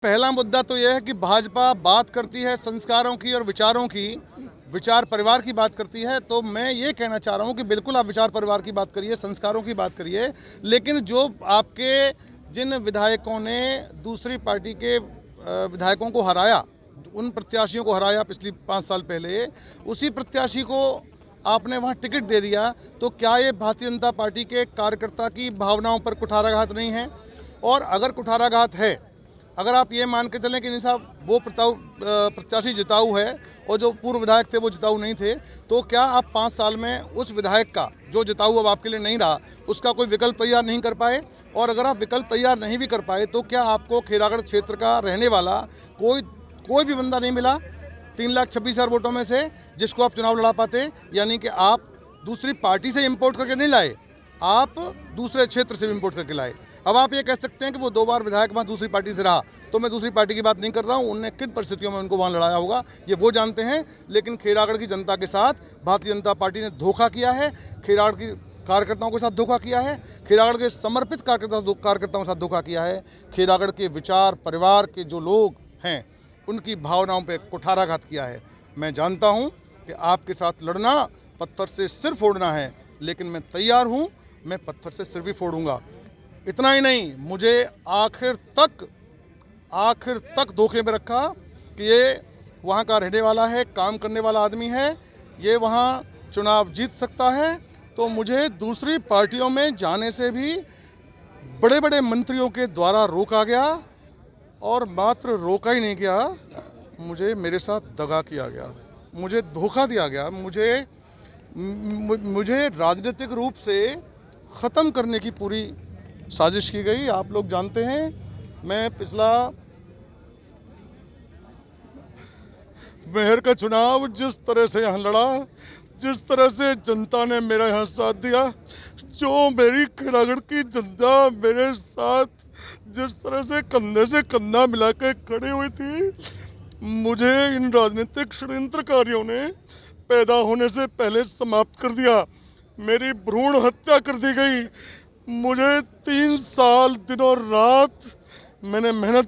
पहला मुद्दा तो यह है कि भाजपा बात करती है संस्कारों की और विचारों की, विचार परिवार की बात करती है। तो मैं ये कहना चाह रहा हूँ कि बिल्कुल आप विचार परिवार की बात करिए, संस्कारों की बात करिए, लेकिन जो आपके जिन विधायकों ने दूसरी पार्टी के विधायकों को हराया, उन प्रत्याशियों को हराया पिछली 5 साल पहले, उसी प्रत्याशी को आपने वहाँ टिकट दे दिया। तो क्या ये भारतीय जनता पार्टी के कार्यकर्ता की भावनाओं पर कुठाराघात नहीं है? और अगर कुठाराघात है, अगर आप ये मान के चलें कि नहीं साहब वो प्रत्याशी जिताऊ है और जो पूर्व विधायक थे वो जिताऊ नहीं थे, तो क्या आप 5 साल में उस विधायक का जो जिताऊ अब आपके लिए नहीं रहा उसका कोई विकल्प तैयार नहीं कर पाए? और अगर आप विकल्प तैयार नहीं भी कर पाए तो क्या आपको खैरागढ़ क्षेत्र का रहने वाला कोई भी बंदा नहीं मिला 3,26,000 वोटों में से जिसको आप चुनाव लड़ा पाते? यानी कि आप दूसरी पार्टी से इम्पोर्ट करके नहीं लाए, आप दूसरे क्षेत्र से इम्पोर्ट करके लाए। अब आप ये कह सकते हैं कि वो 2 बार विधायक वहाँ दूसरी पार्टी से रहा, तो मैं दूसरी पार्टी की बात नहीं कर रहा हूँ, उनने किन परिस्थितियों में उनको वहाँ लड़ाया होगा ये वो जानते हैं। लेकिन खैरागढ़ की जनता के साथ भारतीय जनता पार्टी ने धोखा किया है, खैरागढ़ की कार्यकर्ताओं के साथ धोखा किया है, खैरागढ़ के समर्पित कार्यकर्ताओं के साथ धोखा किया है। खैरागढ़ के विचार परिवार के जो लोग हैं उनकी भावनाओं पर कुठाराघात किया है। मैं जानता हूँ कि आपके साथ लड़ना पत्थर से सिर फोड़ना है, लेकिन मैं तैयार हूँ, मैं पत्थर से सिर भी फोड़ूंगा। इतना ही नहीं, मुझे आखिर तक धोखे में रखा कि ये वहाँ का रहने वाला है, काम करने वाला आदमी है, ये वहाँ चुनाव जीत सकता है। तो मुझे दूसरी पार्टियों में जाने से भी बड़े बड़े मंत्रियों के द्वारा रोका गया, और मात्र रोका ही नहीं गया, मुझे मेरे साथ दगा किया गया, मुझे धोखा दिया गया, मुझे राजनीतिक रूप से ख़त्म करने की पूरी साजिश की गई। आप लोग जानते हैं मैं पिछला मेयर का चुनाव जिस तरह से यहाँ लड़ा, जिस तरह से जनता ने मेरा यहाँ साथ दिया, जो मेरी खैरागढ़ की जनता मेरे साथ जिस तरह से कंधा मिला के खड़ी हुई थी, मुझे इन राजनीतिक षड्यंत्रकारियों ने पैदा होने से पहले समाप्त कर दिया। मेरी भ्रूण हत्या कर दी गई। मुझे 3 साल दिनों रात मैंने मेहनत